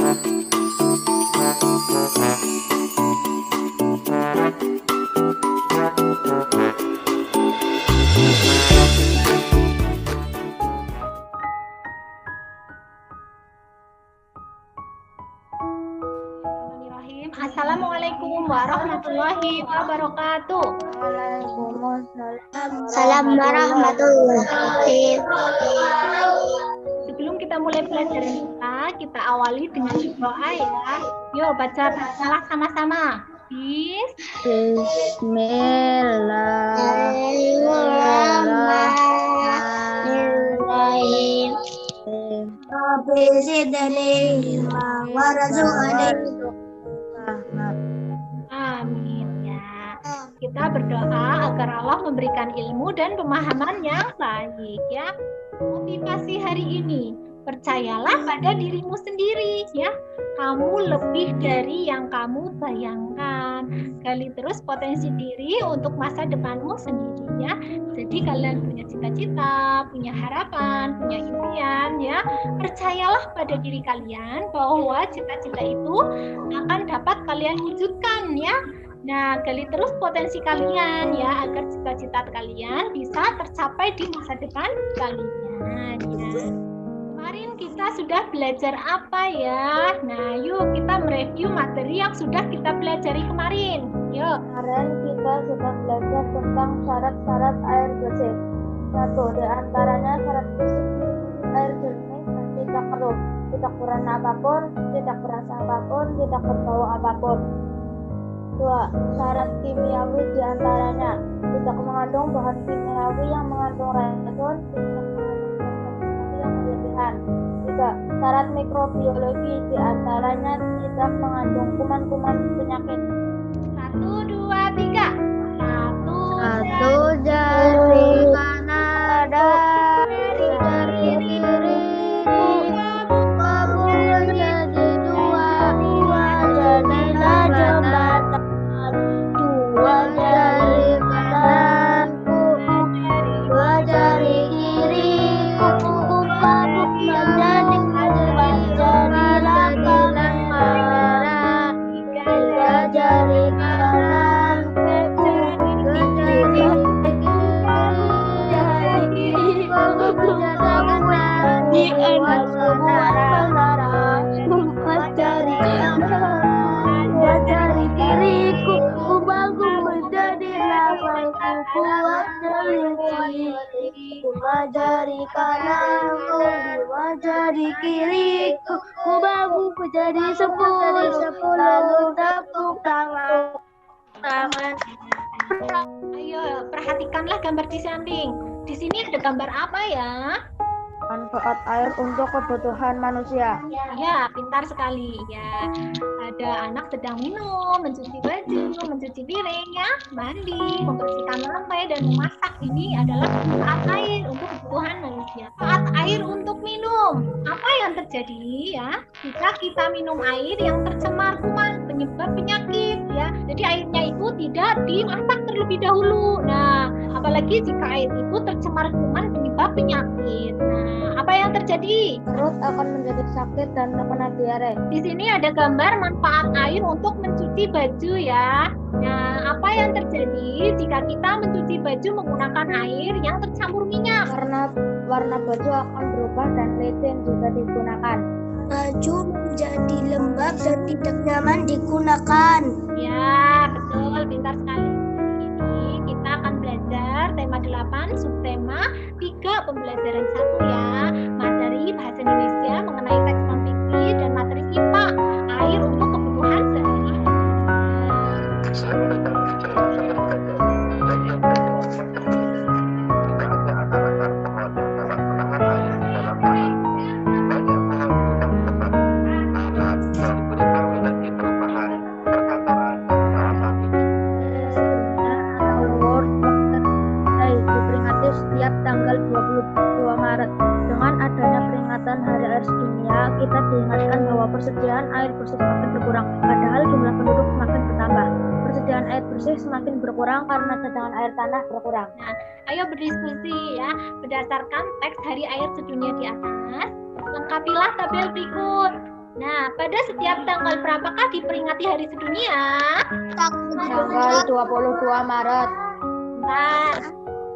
Assalamualaikum warahmatullahi wabarakatuh. Salam warahmatullahi. Sebelum kita mulai pelajaran kita awali dengan doa ya. Yuk bacalah sama-sama. Bismillahirrahmanirrahim. Rabbi zidni ilma warzuqni. Amin ya. Kita berdoa agar Allah memberikan ilmu dan pemahaman yang baik ya. Motivasi hari ini, percayalah pada dirimu sendiri ya. Kamu lebih dari yang kamu bayangkan. Gali terus potensi diri untuk masa depanmu sendiri ya. Jadi kalian punya cita-cita, punya harapan, punya impian ya. Percayalah pada diri kalian bahwa cita-cita itu akan dapat kalian wujudkan ya. Nah, gali terus potensi kalian ya agar cita-cita kalian bisa tercapai di masa depan kalian ya. Kemarin kita sudah belajar apa ya? Nah, yuk kita mereview materi yang sudah kita pelajari kemarin. Yuk. Kemarin kita sudah belajar tentang syarat-syarat air bersih. Satu di antaranya syarat bersih air jernih dan tidak keruh, tidak kurang apapun, tidak berasa apapun, tidak berbau apapun. Dua, syarat kimiawi di antaranya tidak mengandung bahan kimiawi yang mengandung racun, tidak mengandung bahan yang berlebihan. Tiga, syarat mikrobiologi di antaranya tidak mengandung kuman-kuman penyakit. 1, 2, 3. Satu jari kanan dari diriku, kamu menjadi dua jadilah jembatan. Dua jari kananku, dua jari kiriku, kamu menjadi dua jadilah palang merah. Tiga jari kananku, dua jari kiriku, di anak sebuah empat jari kanan, dua jari kiriku, kubangku menjadi 8 kuat dari dua jari kananku, dua jari kiriku, kubangku menjadi 10. Lalu tepuk tangan. Ayo, perhatikanlah gambar di samping. Di sini ada gambar apa ya? Manfaat air untuk kebutuhan manusia. Ya, pintar sekali ya. Ada anak sedang minum, mencuci baju, mencuci piring ya, mandi, membersihkan lantai dan memasak. Ini adalah manfaat air untuk kebutuhan manusia. Manfaat air untuk minum. Apa yang terjadi ya? Jika kita minum air yang tercemar kuman penyebab penyakit ya. Jadi airnya itu tidak dimasak terlebih dahulu. Nah, apalagi jika air itu tercemar kuman penyebab penyakit. Nah, apa yang terjadi? Perut akan menjadi sakit dan terkena diare. Di sini ada gambar manfaat air untuk mencuci baju ya. Nah, apa yang terjadi jika kita mencuci baju menggunakan air yang tercampur minyak? Warna baju akan berubah dan licin jika digunakan. Baju menjadi lembab dan tidak nyaman digunakan. Ya, betul, pintar sekali. Ini kita akan belajar tema 8, subtema 3 pembelajaran 1 ya. Materi bahasa Indonesia mengenai teks non-fikih dan materi IPA, air untuk kebutuhan sehari-hari. Setiap tanggal 22 Maret. Dengan adanya peringatan Hari Air Sedunia, kita diingatkan bahwa persediaan air bersih semakin berkurang, padahal jumlah penduduk semakin bertambah. Persediaan air bersih semakin berkurang karena cadangan air tanah berkurang. Nah, ayo berdiskusi ya. Berdasarkan teks Hari Air Sedunia di atas, lengkapilah tabel berikut. Nah, pada setiap tanggal berapakah diperingati Hari Sedunia? Tanggal 22 Maret. Nah,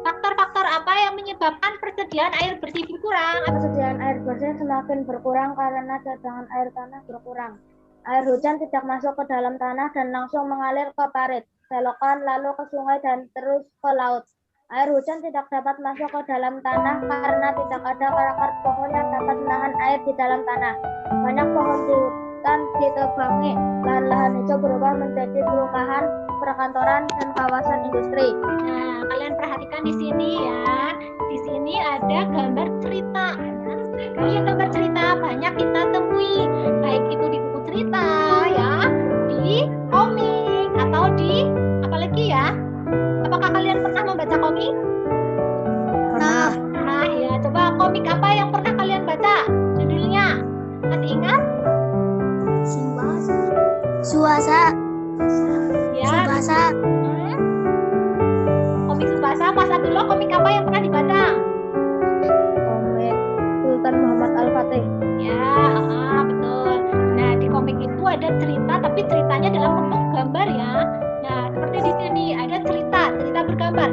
faktor-faktor apa yang menyebabkan persediaan air bersih berkurang? Persediaan air bersih semakin berkurang karena cadangan air tanah berkurang. Air hujan tidak masuk ke dalam tanah dan langsung mengalir ke parit, selokan, lalu ke sungai dan terus ke laut. Air hujan tidak dapat masuk ke dalam tanah karena tidak ada akar pohon yang dapat menahan air di dalam tanah. Banyak pohon di hutan ditebangi, lahan-lahan hijau berubah menjadi perumahan, perkantoran, dan kawasan industri. Nah, kalian perhatikan di sini ya. Di sini ada gambar cerita. Kalian gambar cerita banyak kita temui, baik itu di buku cerita ya, di komik atau di apa lagi ya? Apakah kalian pernah membaca komik? Nah, Nah, ya, coba komik apa yang pernah kalian baca? Judulnya masih ingat? Suasa. Ya. Komik Tsubasa. Mas Abdullah, komik apa yang pernah dibaca? Komik Sultan Muhammad Al-Fatih. Ya, betul. Nah, di komik itu ada cerita, tapi ceritanya dalam bentuk gambar ya. Nah, seperti di sini ada cerita bergambar.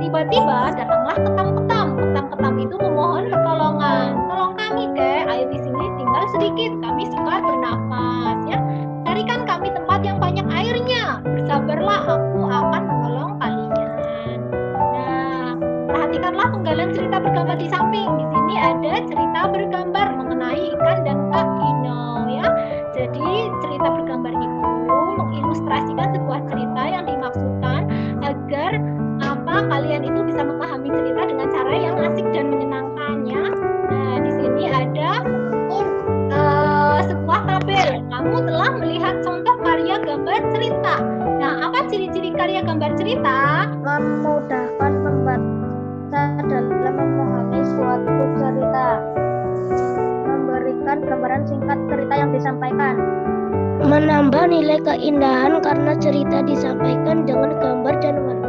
Tiba-tiba datanglah ketam-ketam. Ketam-ketam itu memohon pertolongan. Tolong kami, Kek. Air di sini tinggal sedikit. Kami suka bernafas ya. Carikan kami tempat yang banyak airnya. Bersabarlah, aku akan menolong kalian. Nah, perhatikanlah penggalan cerita bergambar di samping. Di sini ada cerita bergambar mengenai ikan dan Kak Gino ya. Jadi cerita bergambar itu mengilustrasikan sebuah cerita yang dimaksudkan agar kalian itu bisa memahami cerita dengan cara yang asik dan menyenangkannya. Nah, di sini ada sebuah tabel. Kamu telah melihat contoh karya gambar cerita. Nah, apa ciri-ciri karya gambar cerita? Memudahkan membaca dalam memahami suatu cerita. Memberikan gambaran singkat cerita yang disampaikan. Menambah nilai keindahan karena cerita disampaikan dengan gambar dan warna.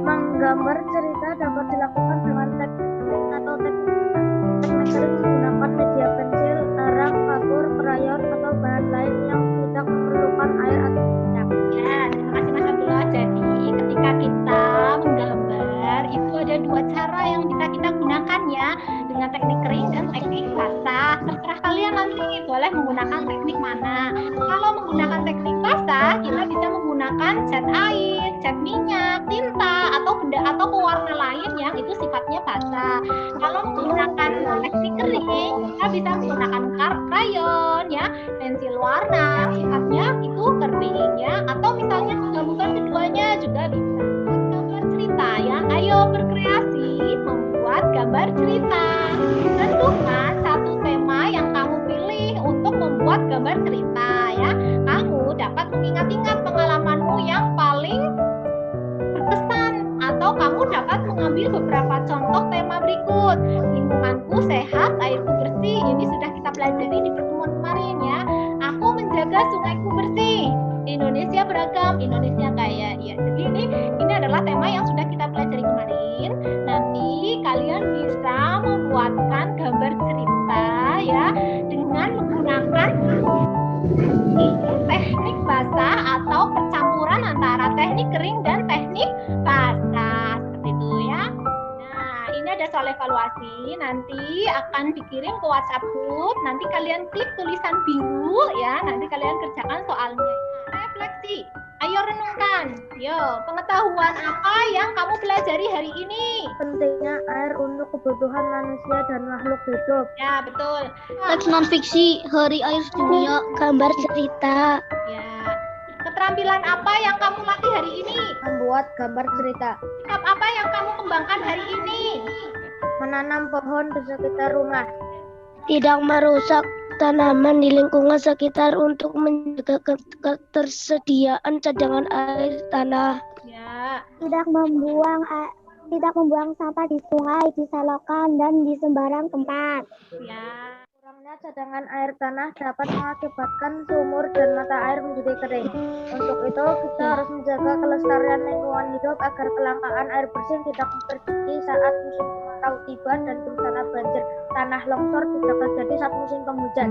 Menggambar cerita dapat dilakukan dengan teknik atau teknik sering menggunakan media pensil, arang, kapur, krayon, atau bahan lain yang tidak memerlukan air atau minyak. Ya, terima kasih Mas Abdullah. Jadi ketika kita menggambar itu ada dua cara yang bisa kita gunakan ya, dengan teknik kering dan teknik basah. Terserah kalian nanti boleh menggunakan teknik mana. Kalau menggunakan teknik basah, kita bisa menggunakan cat air, cat minyak, tinta, atau benda atau pewarna lain yang itu sifatnya basah. Kalau menggunakan teknik kering, kita bisa menggunakan krayon ya, pensil warna, sifatnya itu kering ya, atau misalnya menggabungkan keduanya juga bisa. Gambar cerita ya, ayo berkreasi membuat gambar cerita. Tentukan satu tema yang kamu pilih untuk membuat gambar cerita ya. Kamu dapat mengingat-ingat pengalamanmu yang paling berkesan, atau kamu dapat mengambil beberapa contoh tema berikut. Lingkunganku sehat, airku bersih. Ini sudah kita pelajari di pertemuan kemarin ya. Aku menjaga sungaiku bersih. Indonesia beragam, Indonesia kaya. Ya, jadi ini adalah tema yang sudah kita pelajari kemarin. Nanti kalian bisa membuatkan gambar cerita ya dengan menggunakan teknik basah atau percampuran antara teknik kering dan teknik basah, seperti itu ya. Nah, ini ada soal evaluasi, nanti akan dikirim ke WhatsApp group. Nanti kalian klik tulisan biru ya, nanti kalian kerjakan soalnya. Refleksi, ayo renungkan. Yo, pengetahuan apa yang kamu pelajari hari ini? Pentingnya air untuk kebutuhan manusia dan makhluk hidup. Ya, betul. Teks non-fiksi, Hari Air Sedunia, gambar cerita. Ya. Keterampilan apa yang kamu latih hari ini? Membuat gambar cerita. Sikap apa yang kamu kembangkan hari ini? Menanam pohon di sekitar rumah. Tidak merusak tanaman di lingkungan sekitar untuk menjaga ketersediaan cadangan air tanah. Ya. Tidak membuang sampah di sungai, di selokan, dan di sembarang tempat. Ya. Kurangnya cadangan air tanah dapat mengakibatkan sumur dan mata air menjadi kering. Untuk itu, kita harus menjaga kelestarian lingkungan hidup agar kelangkaan air bersih tidak terjadi saat musim kemarau tiba dan bencana banjir tanah longsor tidak terjadi saat musim penghujan.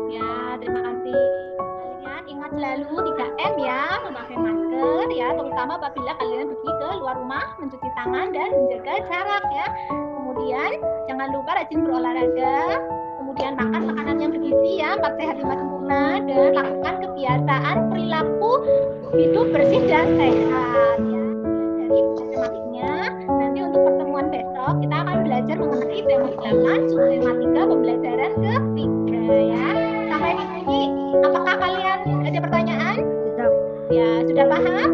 Ya, terima kasih. Kalian ingat selalu 3M ya, memakai masker ya, terutama apabila kalian pergi ke luar rumah, mencuci tangan dan menjaga jarak ya. Kemudian jangan lupa rajin berolahraga, kemudian makan makanan yang bergizi ya, 4 sehat 5 sempurna, dan lakukan kebiasaan perilaku hidup bersih dan sehat ya. Dari matematiknya, nanti untuk pertemuan besok kita akan belajar mengenai tema 8 subtema 3 pembelajaran ketiga ya. Sampai di sini, apakah kalian ada pertanyaan? Ya, sudah paham?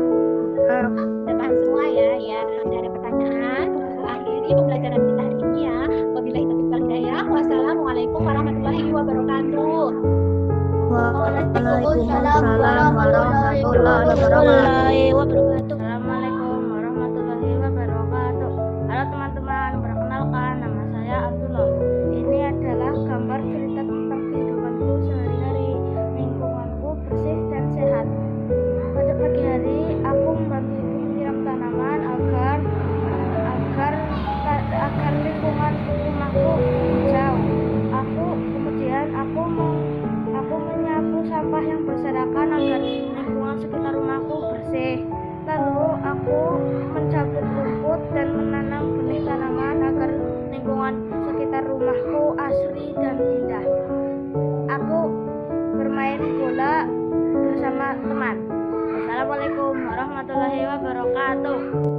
Sudah paham semua ya? Ya, tidak ada pertanyaan. Kita akhiri pembelajaran kita hari ini ya. Wabillahi taufiq wal hidayah. Wassalamualaikum warahmatullahi wabarakatuh. Waalaikumsalam warahmatullahi wabarakatuh. Assalamualaikum warahmatullahi wabarakatuh. Halo teman-teman, perkenalkan nama saya Abdullah. Ini adalah gambar cerita tentang kehidupanku sehari-hari. Lingkunganku bersih dan sehat. Pada pagi hari, aku membantu ibu menyiram tanaman agar lingkungan rumahku hijau. Aku menyapu sampah yang berserakan agar lingkungan sekitar rumahku bersih. Lalu aku mencabut rumput dan menanam benih tanaman agar lingkungan sekitar rumahku asri dan indah. Aku bermain bola bersama teman. Assalamualaikum warahmatullahi wabarakatuh.